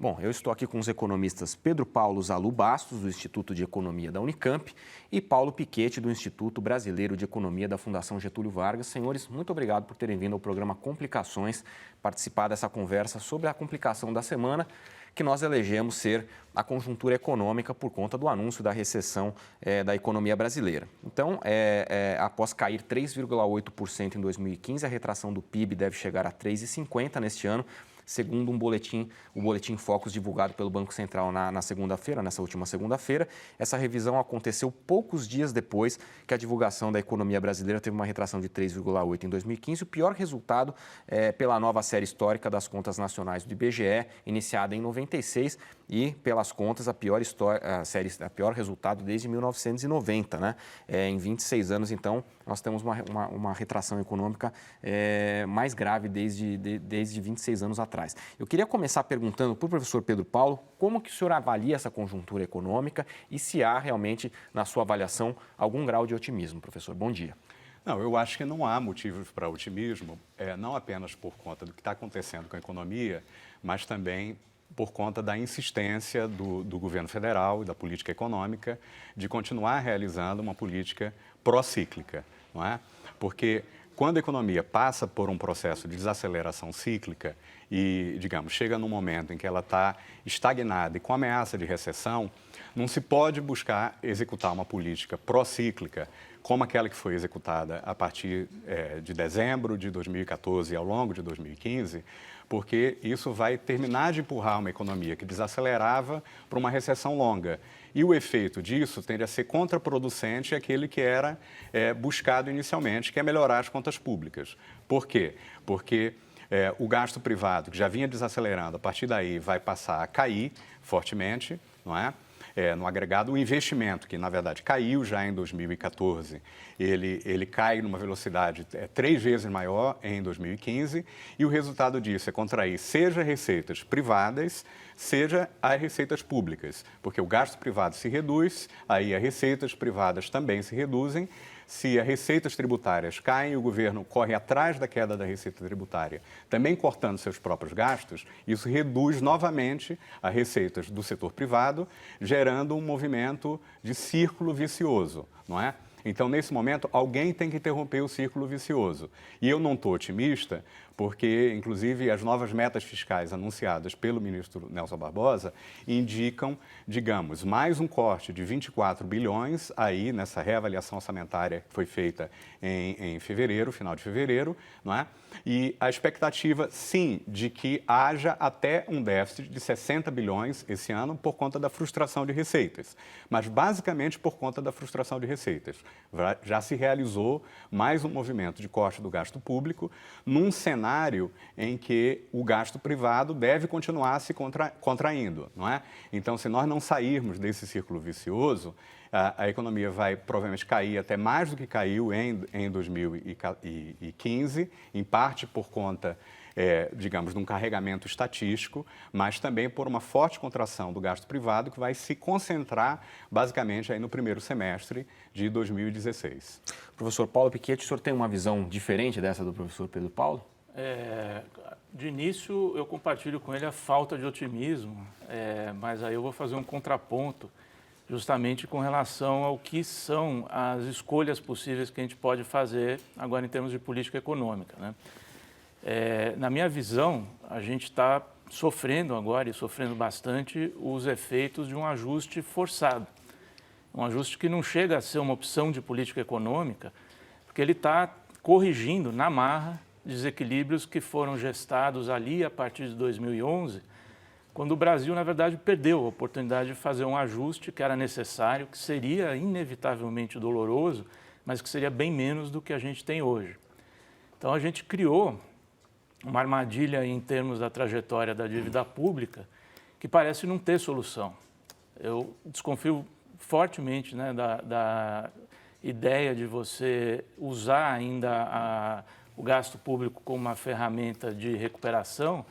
Bom, eu estou aqui com os economistas Pedro Paulo Zalu Bastos, do Instituto de Economia da Unicamp, e Paulo Pichetti, do Instituto Brasileiro de Economia da Fundação Getúlio Vargas. Senhores, muito obrigado por terem vindo ao programa Complicações, participar dessa conversa sobre a complicação da semana, que nós elegemos ser a conjuntura econômica por conta do anúncio da recessão da economia brasileira. Então, após cair 3,8% em 2015, a retração do PIB deve chegar a 3,50% neste ano, segundo o boletim Focus divulgado pelo Banco Central na segunda-feira, nessa última segunda-feira. Essa revisão aconteceu poucos dias depois que a divulgação da economia brasileira teve uma retração de 3,8% em 2015, o pior resultado pela nova série histórica das contas nacionais do IBGE, iniciada em 96, e pelas contas a pior resultado desde 1990, né? Em 26 anos, então, nós temos uma retração econômica mais grave desde 26 anos atrás. Eu queria começar perguntando para o professor Pedro Paulo como que o senhor avalia essa conjuntura econômica e se há realmente, na sua avaliação, algum grau de otimismo. Professor, bom dia. Não, eu acho que não há motivos para otimismo, não apenas por conta do que está acontecendo com a economia, mas também por conta da insistência do governo federal e da política econômica de continuar realizando uma política procíclica, não é? Porque quando a economia passa por um processo de desaceleração cíclica e, digamos, chega num momento em que ela está estagnada e com ameaça de recessão, não se pode buscar executar uma política procíclica como aquela que foi executada a partir de dezembro de 2014 e ao longo de 2015, porque isso vai terminar de empurrar uma economia que desacelerava para uma recessão longa. E o efeito disso tende a ser contraproducente àquele que era buscado inicialmente, que é melhorar as contas públicas. Por quê? Porque o gasto privado, que já vinha desacelerando, a partir daí vai passar a cair fortemente, não é? No agregado, o investimento, que na verdade caiu já em 2014, ele cai numa velocidade 3 vezes maior em 2015 e o resultado disso é contrair seja receitas privadas, seja as receitas públicas, porque o gasto privado se reduz, aí as receitas privadas também se reduzem. Se as receitas tributárias caem e o governo corre atrás da queda da receita tributária, também cortando seus próprios gastos, isso reduz novamente as receitas do setor privado, gerando um movimento de círculo vicioso, não é? Então, nesse momento, alguém tem que interromper o círculo vicioso. E eu não estou otimista, porque, inclusive, as novas metas fiscais anunciadas pelo ministro Nelson Barbosa indicam, digamos, mais um corte de 24 bilhões aí nessa reavaliação orçamentária que foi feita em fevereiro, final de fevereiro, não é? E a expectativa, sim, de que haja até um déficit de 60 bilhões esse ano por conta da frustração de receitas, mas basicamente por conta da frustração de receitas. Já se realizou mais um movimento de corte do gasto público num cenário em que o gasto privado deve continuar se contraindo, não é? Então, se nós não sairmos desse círculo vicioso, a economia vai provavelmente cair até mais do que caiu em 2015, em parte por conta, digamos, de um carregamento estatístico, mas também por uma forte contração do gasto privado que vai se concentrar basicamente aí no primeiro semestre de 2016. Professor Paulo Pichetti, o senhor tem uma visão diferente dessa do professor Pedro Paulo? De início, eu compartilho com ele a falta de otimismo, mas aí eu vou fazer um contraponto justamente com relação ao que são as escolhas possíveis que a gente pode fazer agora em termos de política econômica, né? Na minha visão, a gente está sofrendo agora, e sofrendo bastante, os efeitos de um ajuste forçado. Um ajuste que não chega a ser uma opção de política econômica, porque ele está corrigindo na marra desequilíbrios que foram gestados ali a partir de 2011, quando o Brasil, na verdade, perdeu a oportunidade de fazer um ajuste que era necessário, que seria inevitavelmente doloroso, mas que seria bem menos do que a gente tem hoje. Então, a gente criou uma armadilha em termos da trajetória da dívida pública que parece não ter solução. Eu desconfio fortemente, né, da ideia de você usar ainda o gasto público como uma ferramenta de recuperação,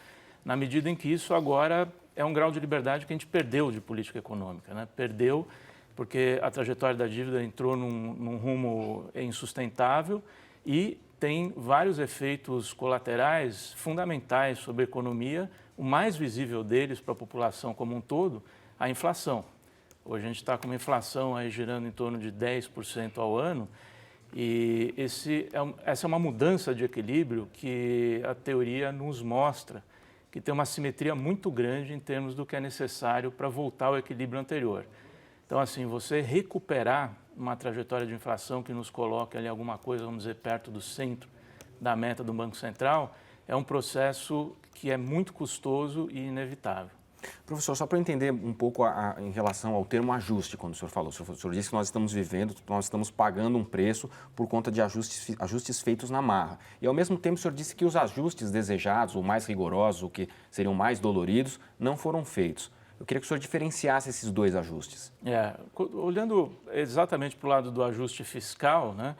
na medida em que isso agora é um grau de liberdade que a gente perdeu de política econômica, né? Perdeu porque a trajetória da dívida entrou num rumo insustentável e tem vários efeitos colaterais fundamentais sobre a economia o mais visível deles para a população como um todo, a inflação. Hoje a gente está com uma inflação aí girando em torno de 10% ao ano, e essa é uma mudança de equilíbrio que a teoria nos mostra que tem uma simetria muito grande em termos do que é necessário para voltar ao equilíbrio anterior. Então, assim, você recuperar uma trajetória de inflação que nos coloque ali alguma coisa, vamos dizer, perto do centro da meta do Banco Central, é um processo que é muito custoso e inevitável. Professor, só para eu entender um pouco em relação ao termo ajuste, quando o senhor falou. O senhor disse que nós estamos pagando um preço por conta de ajustes feitos na marra. E, ao mesmo tempo, o senhor disse que os ajustes desejados, ou mais rigorosos, ou que seriam mais doloridos, não foram feitos. Eu queria que o senhor diferenciasse esses dois ajustes. Olhando exatamente para o lado do ajuste fiscal, né,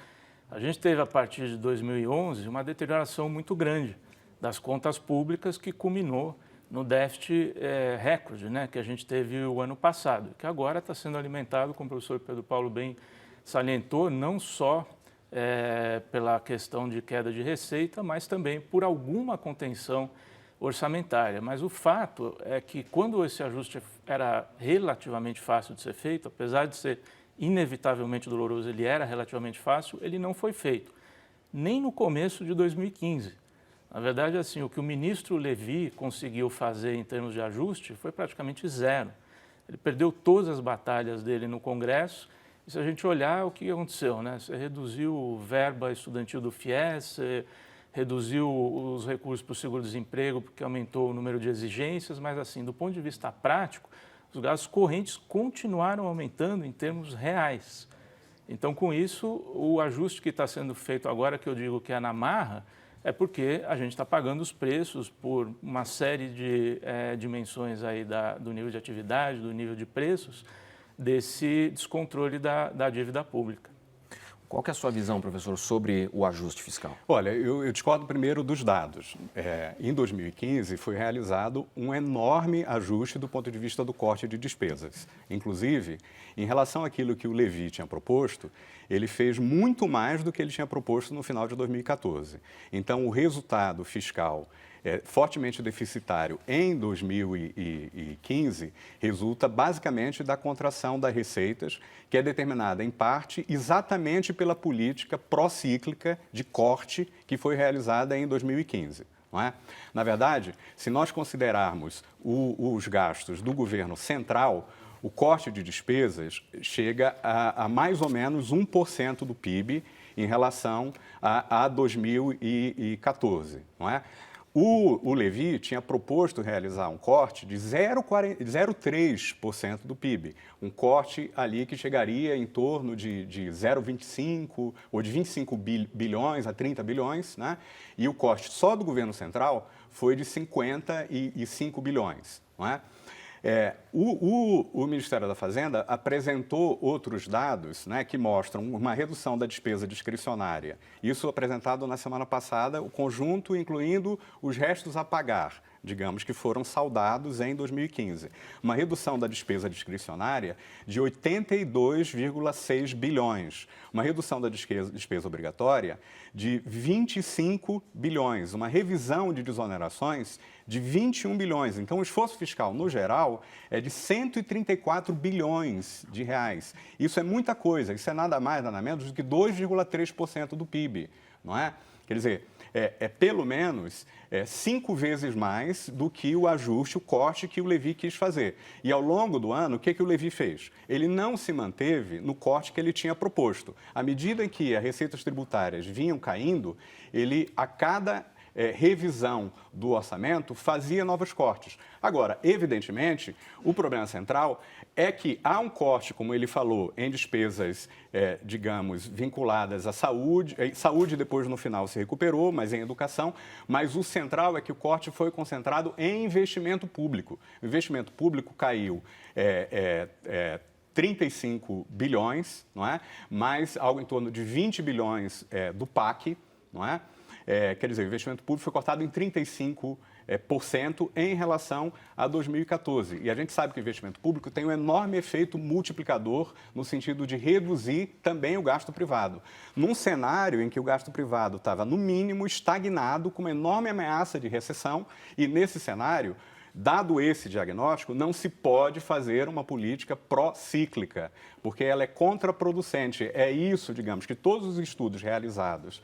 a gente teve, a partir de 2011, uma deterioração muito grande das contas públicas que culminou no déficit recorde, né, que a gente teve o ano passado, que agora está sendo alimentado, como o professor Pedro Paulo bem salientou, não só pela questão de queda de receita, mas também por alguma contenção orçamentária. Mas o fato é que quando esse ajuste era relativamente fácil de ser feito, apesar de ser inevitavelmente doloroso, ele era relativamente fácil, ele não foi feito, nem no começo de 2015. Na verdade, assim, o que o ministro Levi conseguiu fazer em termos de ajuste foi praticamente zero. Ele perdeu todas as batalhas dele no Congresso. E se a gente olhar o que aconteceu, né? Você reduziu verba estudantil do FIES, você reduziu os recursos para o seguro-desemprego porque aumentou o número de exigências, mas assim, do ponto de vista prático, os gastos correntes continuaram aumentando em termos reais. Então, com isso, o ajuste que está sendo feito agora, que eu digo que é na marra, é porque a gente está pagando os preços por uma série de dimensões aí do nível de atividade, do nível de preços, desse descontrole da dívida pública. Qual que é a sua visão, professor, sobre o ajuste fiscal? Olha, eu discordo primeiro dos dados. Em 2015, foi realizado um enorme ajuste do ponto de vista do corte de despesas. Inclusive, em relação àquilo que o Levi tinha proposto, ele fez muito mais do que ele tinha proposto no final de 2014. Então, o resultado fiscal fortemente deficitário em 2015 resulta basicamente da contração das receitas, que é determinada em parte exatamente pela política pró-cíclica de corte que foi realizada em 2015. Não é? Na verdade, se nós considerarmos os gastos do governo central, o corte de despesas chega a mais ou menos 1% do PIB em relação a 2014. Não é? O Levi tinha proposto realizar um corte de 0,3% do PIB, um corte ali que chegaria em torno de 0,25 ou de 25 bilhões a 30 bilhões, né? E o corte só do governo central foi de 55 bilhões. Não é? O Ministério da Fazenda apresentou outros dados, né, que mostram uma redução da despesa discricionária. Isso apresentado na semana passada, o conjunto incluindo os restos a pagar, digamos, que foram saldados em 2015. Uma redução da despesa discricionária de 82,6 bilhões. Uma redução da despesa obrigatória de 25 bilhões. Uma revisão de desonerações de 21 bilhões. Então, o esforço fiscal, no geral, é de 134 bilhões de reais. Isso é muita coisa. Isso é nada mais, nada menos do que 2,3% do PIB, não é? Quer dizer, pelo menos 5 vezes mais do que o ajuste, o corte que o Levi quis fazer. E ao longo do ano, o que o Levi fez? Ele não se manteve no corte que ele tinha proposto. À medida em que as receitas tributárias vinham caindo, ele, a cada revisão do orçamento, fazia novos cortes. Agora, evidentemente, o problema central é que há um corte, como ele falou, em despesas, digamos, vinculadas à saúde. Saúde depois, no final, se recuperou, mas em educação. Mas o central é que o corte foi concentrado em investimento público. O investimento público caiu 35 bilhões, não é? Mais algo em torno de 20 bilhões do PAC, não é? Quer dizer, o investimento público foi cortado em 35 por cento em relação a 2014. E a gente sabe que o investimento público tem um enorme efeito multiplicador no sentido de reduzir também o gasto privado. Num cenário em que o gasto privado estava, no mínimo, estagnado, com uma enorme ameaça de recessão, e nesse cenário, dado esse diagnóstico, não se pode fazer uma política pró-cíclica, porque ela é contraproducente. É isso, digamos, que todos os estudos realizados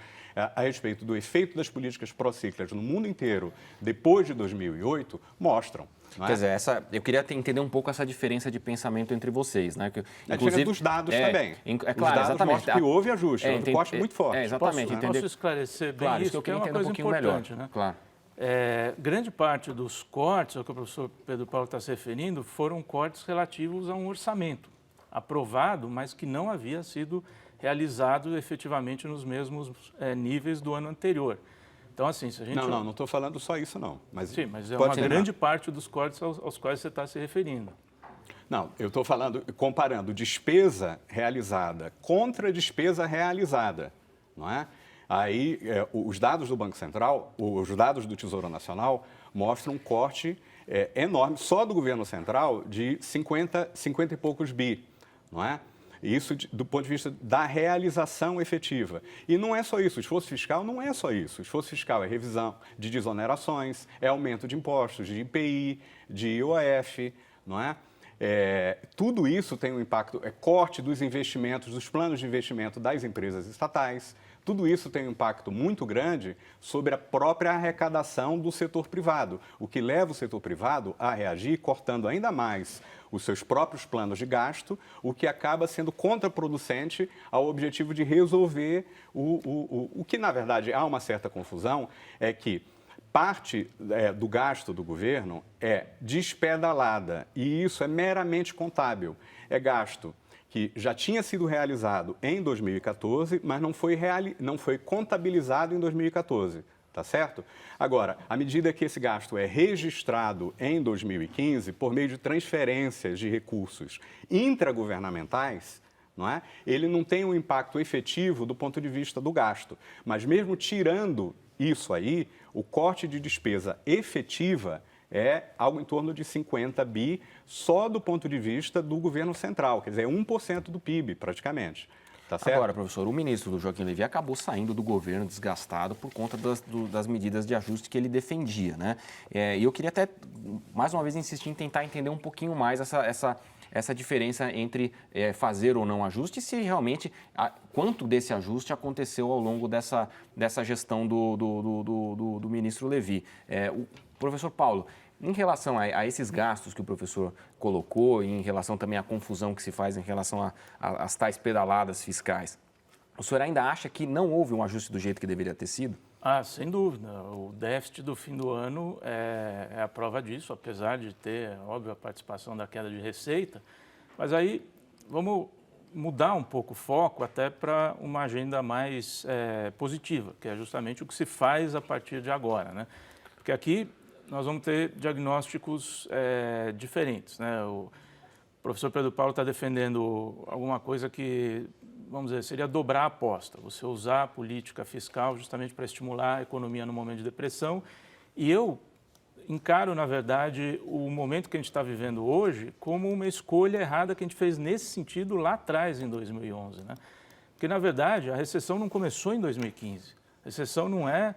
a respeito do efeito das políticas pró-cíclicas no mundo inteiro depois de 2008 mostram. Quer dizer, eu queria entender um pouco essa diferença de pensamento entre vocês, né? A diferença dos dados também. É claro, exatamente. Que houve ajuste, houve corte muito forte. Exatamente. Posso esclarecer bem claro, isso, que eu queria é uma entender coisa um pouquinho importante, melhor. né? Claro. Grande parte dos cortes, ao que o professor Pedro Paulo está se referindo, foram cortes relativos a um orçamento aprovado, mas que não havia sido realizado efetivamente nos mesmos níveis do ano anterior. Então, assim, se a gente... Não estou falando só isso, não. Mas sim, mas é uma grande parte dos cortes aos quais você está se referindo. Não, eu estou comparando despesa realizada contra despesa realizada, não é? Aí, os dados do Banco Central, os dados do Tesouro Nacional, mostram um corte enorme, só do governo central, de 50 e poucos bi, não é? Isso do ponto de vista da realização efetiva. E não é só isso, o esforço fiscal não é só isso. O esforço fiscal é revisão de desonerações, é aumento de impostos, de IPI, de IOF, não é? Tudo isso tem um impacto, corte dos investimentos, dos planos de investimento das empresas estatais. Tudo isso tem um impacto muito grande sobre a própria arrecadação do setor privado, o que leva o setor privado a reagir cortando ainda mais os seus próprios planos de gasto, o que acaba sendo contraproducente ao objetivo de resolver o que, na verdade, há uma certa confusão, é que parte do gasto do governo é despedalada e isso é meramente contábil. É gasto que já tinha sido realizado em 2014, mas não foi contabilizado em 2014, tá certo? Agora, à medida que esse gasto é registrado em 2015 por meio de transferências de recursos intragovernamentais, não é? Ele não tem um impacto efetivo do ponto de vista do gasto, mas mesmo tirando isso aí, o corte de despesa efetiva é algo em torno de 50 bi só do ponto de vista do governo central, quer dizer, 1% do PIB praticamente. Tá certo? Agora, professor, o ministro do Joaquim Levy acabou saindo do governo desgastado por conta das medidas de ajuste que ele defendia, né? E eu queria até, mais uma vez, insistir em tentar entender um pouquinho mais essa diferença entre fazer ou não ajuste e se realmente quanto desse ajuste aconteceu ao longo dessa gestão do ministro Levy. O professor Paulo, em relação a esses gastos que o professor colocou, e em relação também à confusão que se faz em relação às tais pedaladas fiscais, o senhor ainda acha que não houve um ajuste do jeito que deveria ter sido? Sem dúvida. O déficit do fim do ano é a prova disso, apesar de ter, óbvio, a participação da queda de receita. Mas aí vamos mudar um pouco o foco até para uma agenda mais positiva, que é justamente o que se faz a partir de agora, né? Porque aqui nós vamos ter diagnósticos diferentes, né? O professor Pedro Paulo está defendendo alguma coisa que, vamos dizer, seria dobrar a aposta, você usar a política fiscal justamente para estimular a economia no momento de depressão. E eu encaro, na verdade, o momento que a gente está vivendo hoje como uma escolha errada que a gente fez nesse sentido lá atrás, em 2011, né? Porque, na verdade, a recessão não começou em 2015. A recessão não é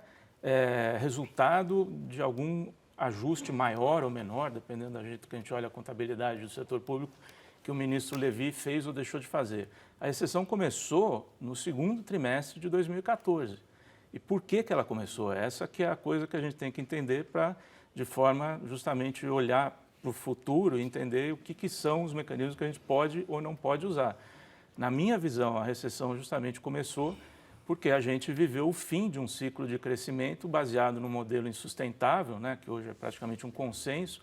resultado de algum ajuste maior ou menor, dependendo da jeito que a gente olha a contabilidade do setor público, que o ministro Levy fez ou deixou de fazer. A recessão começou no segundo trimestre de 2014. E por que ela começou? Essa que é a coisa que a gente tem que entender para, de forma justamente, olhar para o futuro e entender o que são os mecanismos que a gente pode ou não pode usar. Na minha visão, a recessão justamente começou porque a gente viveu o fim de um ciclo de crescimento baseado no modelo insustentável, né, que hoje é praticamente um consenso,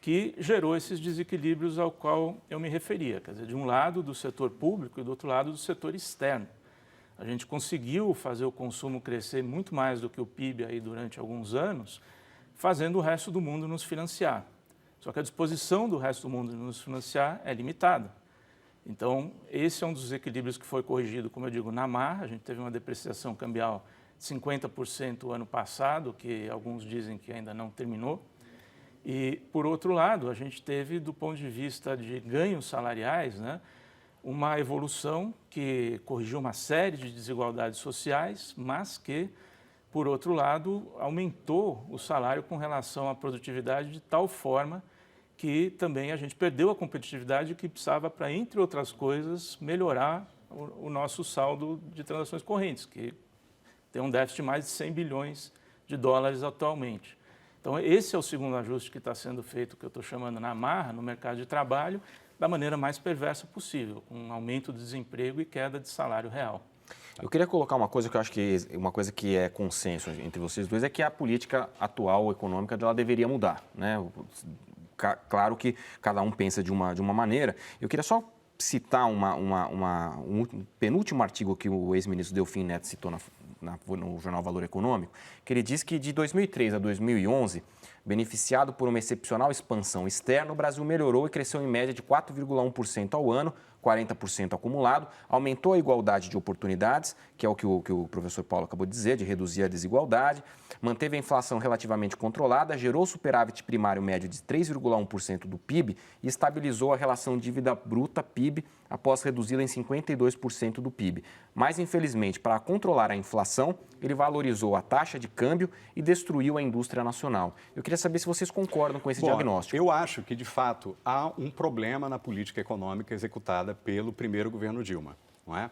que gerou esses desequilíbrios ao qual eu me referia. Quer dizer, de um lado do setor público e do outro lado do setor externo. A gente conseguiu fazer o consumo crescer muito mais do que o PIB aí durante alguns anos, fazendo o resto do mundo nos financiar. Só que a disposição do resto do mundo de nos financiar é limitada. Então, esse é um dos desequilíbrios que foi corrigido, como eu digo, na marra. A gente teve uma depreciação cambial 50% o ano passado, que alguns dizem que ainda não terminou. E, por outro lado, a gente teve, do ponto de vista de ganhos salariais, né, uma evolução que corrigiu uma série de desigualdades sociais, mas que, por outro lado, aumentou o salário com relação à produtividade de tal forma que também a gente perdeu a competitividade que precisava para, entre outras coisas, melhorar o nosso saldo de transações correntes, que tem um déficit de mais de 100 bilhões de dólares atualmente. Então, esse é o segundo ajuste que está sendo feito, que eu estou chamando na marra, no mercado de trabalho, da maneira mais perversa possível, com um aumento do desemprego e queda de salário real. Eu queria colocar uma coisa que eu acho que uma coisa que é consenso entre vocês dois é que a política atual econômica ela deveria mudar, né? Claro que cada um pensa de uma maneira. Eu queria só citar um penúltimo artigo que o ex-ministro Delfim Neto citou no jornal Valor Econômico, que ele diz que de 2003 a 2011, beneficiado por uma excepcional expansão externa, o Brasil melhorou e cresceu em média de 4,1% ao ano, 40% acumulado, aumentou a igualdade de oportunidades, que é o que o professor Paulo acabou de dizer, de reduzir a desigualdade, manteve a inflação relativamente controlada, gerou superávit primário médio de 3,1% do PIB e estabilizou a relação dívida bruta PIB após reduzi-la em 52% do PIB. Mas, infelizmente, para controlar a inflação, ele valorizou a taxa de câmbio e destruiu a indústria nacional. Eu queria saber se vocês concordam com esse diagnóstico. Eu acho que, de fato, há um problema na política econômica executada pelo primeiro governo Dilma, não é?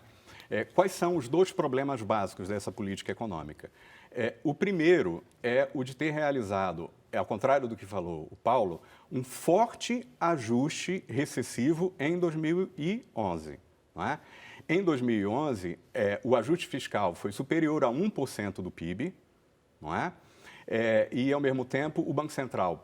Quais são os dois problemas básicos dessa política econômica? O primeiro é o de ter realizado, ao contrário do que falou o Paulo, um forte ajuste recessivo em 2011. Não é? Em 2011, o ajuste fiscal foi superior a 1% do PIB, não é? E, ao mesmo tempo, o Banco Central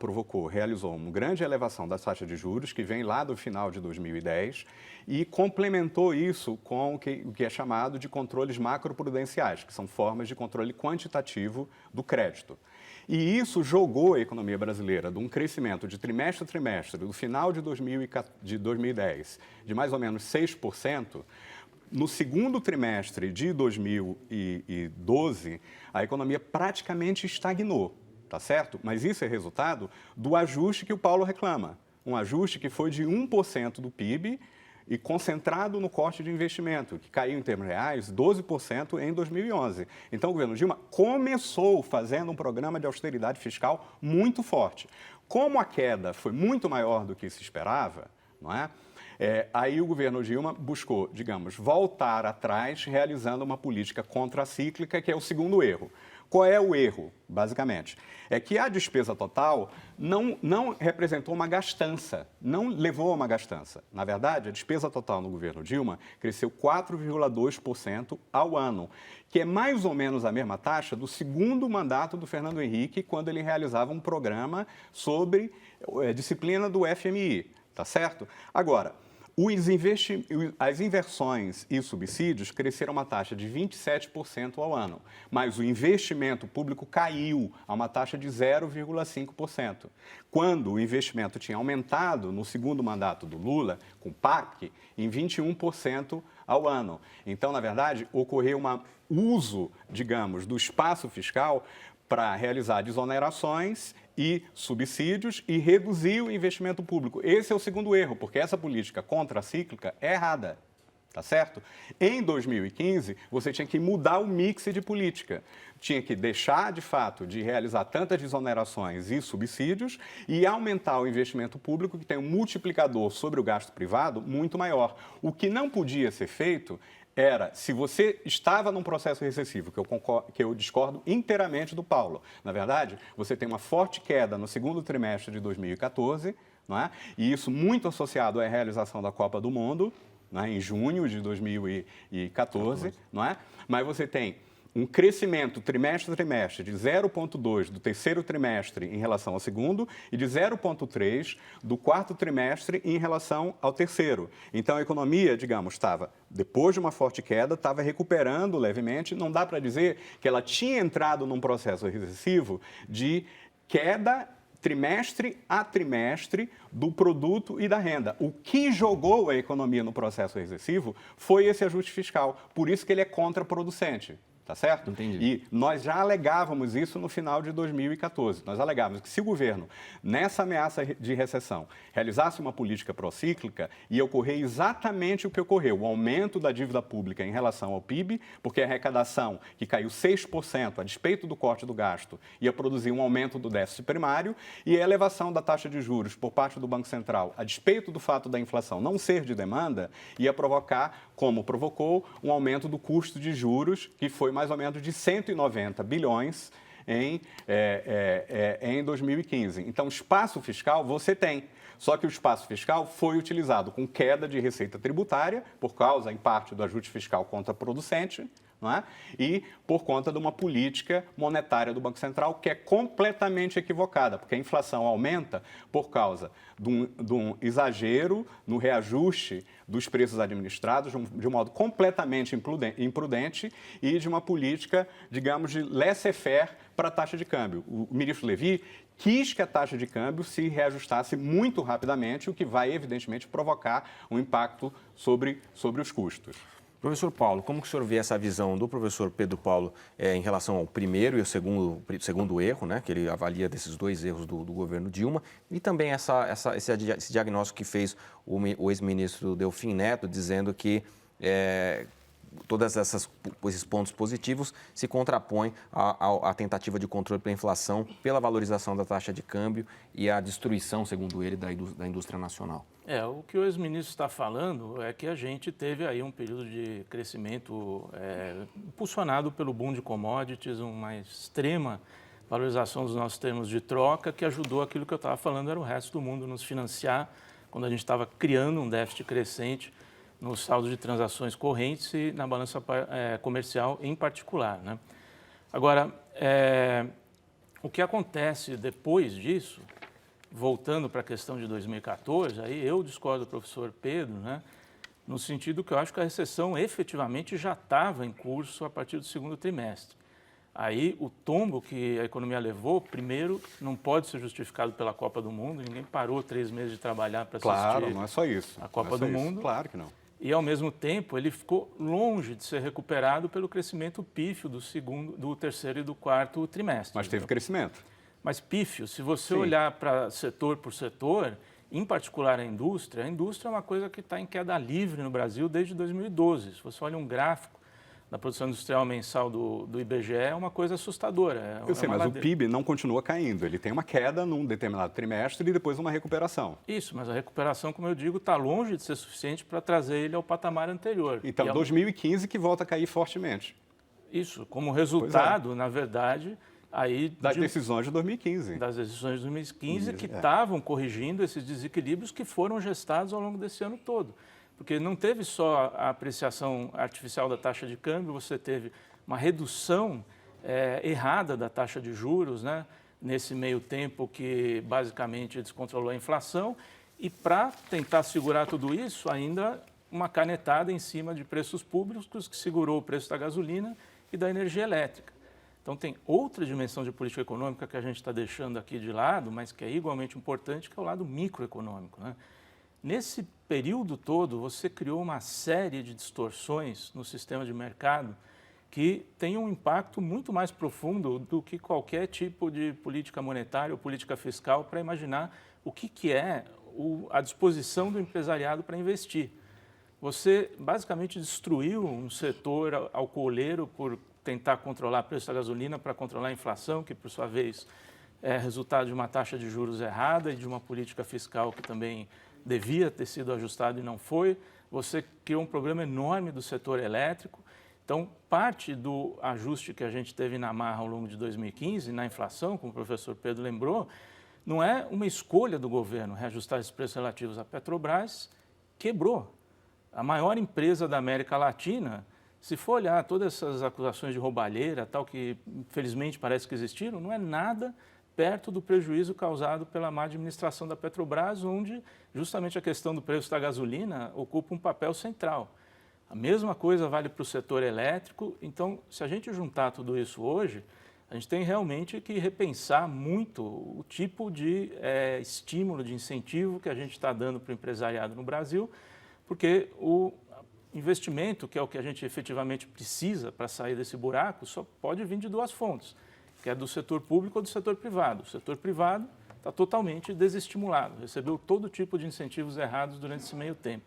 realizou uma grande elevação da taxa de juros, que vem lá do final de 2010, e complementou isso com o que é chamado de controles macroprudenciais, que são formas de controle quantitativo do crédito. E isso jogou a economia brasileira de um crescimento de trimestre a trimestre, do final de 2010, de mais ou menos 6%, no segundo trimestre de 2012, a economia praticamente estagnou, tá certo? Mas isso é resultado do ajuste que o Paulo reclama. Um ajuste que foi de 1% do PIB e concentrado no corte de investimento, que caiu em termos reais 12% em 2011. Então, o governo Dilma começou fazendo um programa de austeridade fiscal muito forte. Como a queda foi muito maior do que se esperava, não é? Aí o governo Dilma buscou, digamos, voltar atrás, realizando uma política contracíclica, que é o segundo erro. Qual é o erro, basicamente? É que a despesa total não representou uma gastança, não levou a uma gastança. Na verdade, a despesa total no governo Dilma cresceu 4,2% ao ano, que é mais ou menos a mesma taxa do segundo mandato do Fernando Henrique, quando ele realizava um programa sobre disciplina do FMI, tá certo? Agora, as inversões e subsídios cresceram a uma taxa de 27% ao ano, mas o investimento público caiu a uma taxa de 0,5%. Quando o investimento tinha aumentado no segundo mandato do Lula, com o PAC, em 21% ao ano. Então, na verdade, ocorreu um uso, digamos, do espaço fiscal para realizar desonerações e subsídios e reduzir o investimento público. Esse é o segundo erro, porque essa política contracíclica é errada, tá certo? Em 2015, você tinha que mudar o mix de política. Tinha que deixar, de fato, de realizar tantas desonerações e subsídios e aumentar o investimento público, que tem um multiplicador sobre o gasto privado muito maior. O que não podia ser feito era, se você estava num processo recessivo, que eu discordo inteiramente do Paulo. Na verdade, você tem uma forte queda no segundo trimestre de 2014, não é? E isso muito associado à realização da Copa do Mundo, não é? Em junho de 2014, não é? Mas você tem um crescimento trimestre a trimestre de 0,2 do terceiro trimestre em relação ao segundo e de 0,3 do quarto trimestre em relação ao terceiro. Então, a economia, digamos, estava, depois de uma forte queda, estava recuperando levemente. Não dá para dizer que ela tinha entrado num processo recessivo de queda trimestre a trimestre do produto e da renda. O que jogou a economia no processo recessivo foi esse ajuste fiscal. Por isso que ele é contraproducente. tá certo? Entendi. E nós já alegávamos isso no final de 2014. Nós alegávamos que se o governo, nessa ameaça de recessão, realizasse uma política procíclica, ia ocorrer exatamente o que ocorreu, o aumento da dívida pública em relação ao PIB, porque a arrecadação, que caiu 6%, a despeito do corte do gasto, ia produzir um aumento do déficit primário, e a elevação da taxa de juros por parte do Banco Central, a despeito do fato da inflação não ser de demanda, ia provocar, como provocou, um aumento do custo de juros, que foi mais ou menos de 190 bilhões em 2015. Então, espaço fiscal você tem. Só que o espaço fiscal foi utilizado com queda de receita tributária, por causa, em parte, do ajuste fiscal contraproducente, não é? E por conta de uma política monetária do Banco Central que é completamente equivocada, porque a inflação aumenta por causa de um exagero no reajuste dos preços administrados de um modo completamente imprudente e de uma política, digamos, de laissez-faire para a taxa de câmbio. O ministro Levy quis que a taxa de câmbio se reajustasse muito rapidamente, o que vai, evidentemente, provocar um impacto sobre os custos. Professor Paulo, como que o senhor vê essa visão do professor Pedro Paulo em relação ao primeiro e o segundo erro, né, que ele avalia desses dois erros do governo Dilma, e também esse diagnóstico que fez o ex-ministro Delfim Neto, dizendo que todos esses pontos positivos se contrapõem à tentativa de controle pela inflação, pela valorização da taxa de câmbio e a destruição, segundo ele, da indústria nacional. O que o ex-ministro está falando é que a gente teve aí um período de crescimento impulsionado pelo boom de commodities, uma extrema valorização dos nossos termos de troca, que ajudou aquilo que eu estava falando, era o resto do mundo nos financiar, quando a gente estava criando um déficit crescente no saldo de transações correntes e na balança comercial em particular, né? Agora, o que acontece depois disso, voltando para a questão de 2014, aí eu discordo do professor Pedro, né, no sentido que eu acho que a recessão efetivamente já estava em curso a partir do segundo trimestre. Aí o tombo que a economia levou, primeiro, não pode ser justificado pela Copa do Mundo, ninguém parou 3 meses de trabalhar para assistir Claro, não é só isso. a Copa do Mundo. Claro que não. E, ao mesmo tempo, ele ficou longe de ser recuperado pelo crescimento pífio do terceiro e do quarto trimestre. Mas teve crescimento. Mas pífio, se você Sim. olhar para setor por setor, em particular a indústria é uma coisa que está em queda livre no Brasil desde 2012. Se você olha um gráfico da produção industrial mensal do IBGE, é uma coisa assustadora. Eu sei, mas o PIB não continua caindo. Ele tem uma queda num determinado trimestre e depois uma recuperação. Isso, mas a recuperação, como eu digo, está longe de ser suficiente para trazer ele ao patamar anterior. Então, 2015 que volta a cair fortemente. Isso, como resultado, na verdade, aí das decisões de 2015. Das decisões de 2015 que estavam corrigindo esses desequilíbrios que foram gestados ao longo desse ano todo. Porque não teve só a apreciação artificial da taxa de câmbio, você teve uma redução errada da taxa de juros, né, nesse meio tempo que basicamente descontrolou a inflação. E para tentar segurar tudo isso, ainda uma canetada em cima de preços públicos que segurou o preço da gasolina e da energia elétrica. Então, tem outra dimensão de política econômica que a gente está deixando aqui de lado, mas que é igualmente importante, que é o lado microeconômico, né? Nesse período todo, você criou uma série de distorções no sistema de mercado que tem um impacto muito mais profundo do que qualquer tipo de política monetária ou política fiscal para imaginar o que é a disposição do empresariado para investir. Você basicamente destruiu um setor alcooleiro por tentar controlar o preço da gasolina para controlar a inflação, que por sua vez é resultado de uma taxa de juros errada e de uma política fiscal que também devia ter sido ajustada e não foi. Você criou um problema enorme do setor elétrico. Então, parte do ajuste que a gente teve na marra ao longo de 2015, na inflação, como o professor Pedro lembrou, não é uma escolha do governo reajustar esses preços relativos à Petrobras, quebrou. A maior empresa da América Latina, se for olhar todas essas acusações de roubalheira, tal, que infelizmente parece que existiram, não é nada perto do prejuízo causado pela má administração da Petrobras, onde justamente a questão do preço da gasolina ocupa um papel central. A mesma coisa vale para o setor elétrico. Então, se a gente juntar tudo isso hoje, a gente tem realmente que repensar muito o tipo de estímulo, de incentivo que a gente está dando para o empresariado no Brasil, porque investimento, que é o que a gente efetivamente precisa para sair desse buraco, só pode vir de duas fontes, que é do setor público ou do setor privado. O setor privado está totalmente desestimulado, recebeu todo tipo de incentivos errados durante esse meio tempo.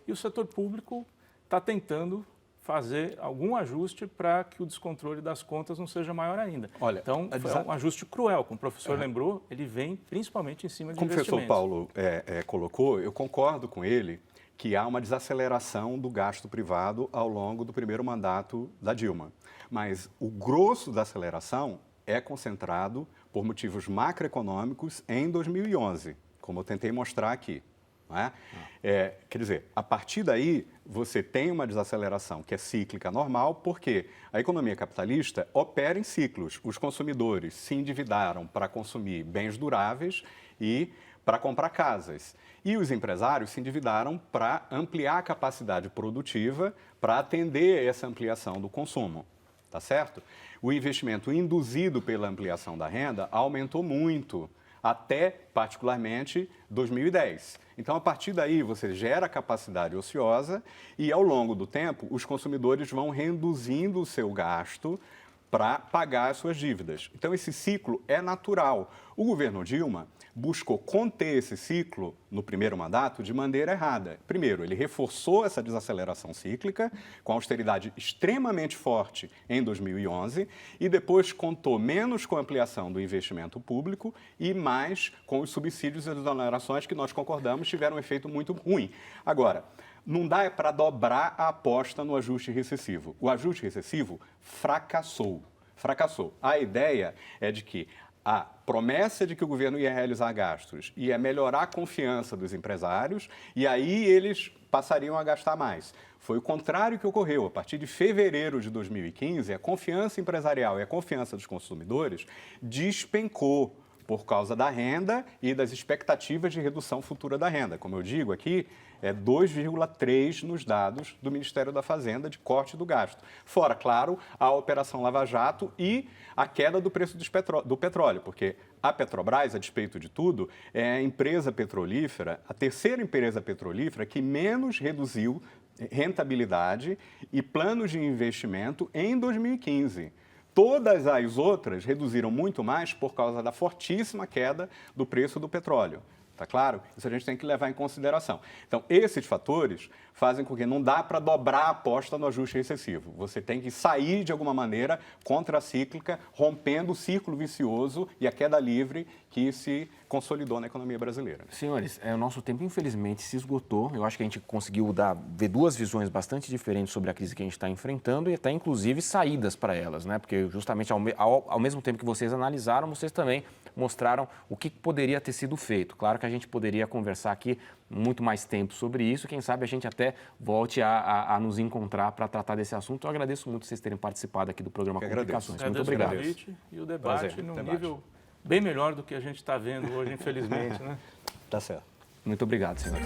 E o setor público está tentando fazer algum ajuste para que o descontrole das contas não seja maior ainda. Olha, então, é um ajuste cruel, como o professor lembrou, ele vem principalmente em cima de investimentos. Como o professor Paulo colocou, eu concordo com ele que há uma desaceleração do gasto privado ao longo do primeiro mandato da Dilma. Mas o grosso da aceleração é concentrado por motivos macroeconômicos em 2011, como eu tentei mostrar aqui. Não é? Quer dizer, a partir daí, você tem uma desaceleração que é cíclica normal, porque a economia capitalista opera em ciclos. Os consumidores se endividaram para consumir bens duráveis e para comprar casas. E os empresários se endividaram para ampliar a capacidade produtiva para atender essa ampliação do consumo. Tá certo? O investimento induzido pela ampliação da renda aumentou muito, até, particularmente, 2010. Então, a partir daí, você gera capacidade ociosa e, ao longo do tempo, os consumidores vão reduzindo o seu gasto para pagar as suas dívidas. Então, esse ciclo é natural. O governo Dilma buscou conter esse ciclo no primeiro mandato de maneira errada. Primeiro, ele reforçou essa desaceleração cíclica com austeridade extremamente forte em 2011 e depois contou menos com a ampliação do investimento público e mais com os subsídios e exonerações que nós concordamos tiveram um efeito muito ruim. Agora, não dá para dobrar a aposta no ajuste recessivo. O ajuste recessivo fracassou. A ideia é de que a promessa de que o governo ia realizar gastos ia melhorar a confiança dos empresários e aí eles passariam a gastar mais. Foi o contrário que ocorreu. A partir de fevereiro de 2015, a confiança empresarial e a confiança dos consumidores despencou por causa da renda e das expectativas de redução futura da renda. Como eu digo aqui, é 2,3 nos dados do Ministério da Fazenda de corte do gasto. Fora, claro, a Operação Lava Jato e a queda do preço do petróleo, porque a Petrobras, a despeito de tudo, é a empresa petrolífera, a terceira empresa petrolífera que menos reduziu rentabilidade e planos de investimento em 2015. Todas as outras reduziram muito mais por causa da fortíssima queda do preço do petróleo. Tá claro? Isso a gente tem que levar em consideração. Então, esses fatores fazem com que não dá para dobrar a aposta no ajuste recessivo. Você tem que sair, de alguma maneira, contracíclica, rompendo o círculo vicioso e a queda livre que se consolidou na economia brasileira. Senhores, o nosso tempo, infelizmente, se esgotou. Eu acho que a gente conseguiu ver duas visões bastante diferentes sobre a crise que a gente está enfrentando e até, inclusive, saídas para elas, né? Porque, justamente, ao mesmo tempo que vocês analisaram, vocês também mostraram o que poderia ter sido feito. Claro que a gente poderia conversar aqui muito mais tempo sobre isso. Quem sabe a gente até volte a nos encontrar para tratar desse assunto. Eu agradeço muito vocês terem participado aqui do programa Complicações. Muito obrigado. O convite e o debate num nível bem melhor do que a gente está vendo hoje, infelizmente, né? Tá certo. Muito obrigado, senhor.